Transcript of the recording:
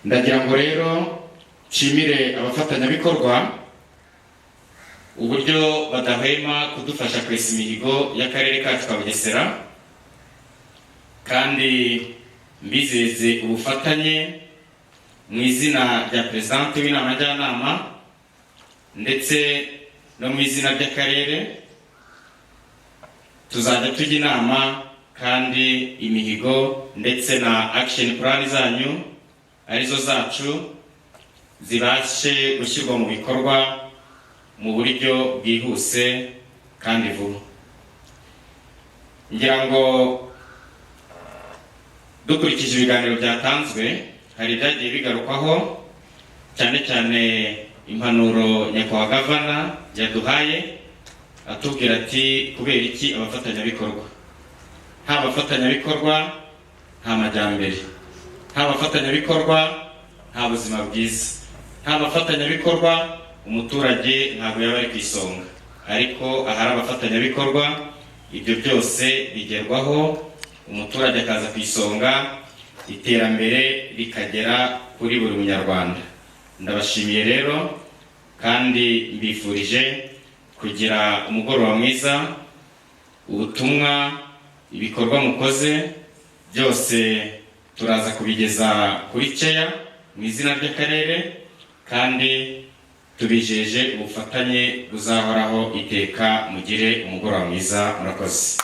ndagira ngo rero nshimire abafatanyabikorwa uburyo badahwema kudufasha kwesa imihigo y'akarere kacu ka Bugesera, kandi mbizeze ubufatanye mu izina rya Presidente w'inama njyanama ndetse no mu izina ry'akarere. Tuzajya tujya inama kandi imihigo ndetse na action plan zanyu arizo zacu zibashe gushyirwa mu bikorwa mu buryo bwihuse kandi vuba. Ngira ngo dukurikije ibiganiro byatanzwe hari ibyagiye bigarukwaho, cyane cyane impanuro nyakubahwa gavana yaduhaye atubwira ati kubera iki abafatanyabikorwa, nta bafatanyabikorwa nta majyambere, nta bafatanyabikorwa nta buzima bwiza, nta bafatanyabikorwa umuturage ntabwo yaba ari ku isonga. Ariko ahari abafatanyabikorwa ibyo byose bigerwaho, umuturage akaza ku isonga, iterambere rikagera kuri buri munyarwanda. Ndabashimiye rero kandi mbifurije kugira umugoroba mwiza. Ubutumwa, ibikorwa mukoze byose turaza kubigeza kuri CEA mu izina ry'akarere, kandi tubijeje ubufatanye buzahoraho iteka. Mugire umugoroba mwiza, murakoze.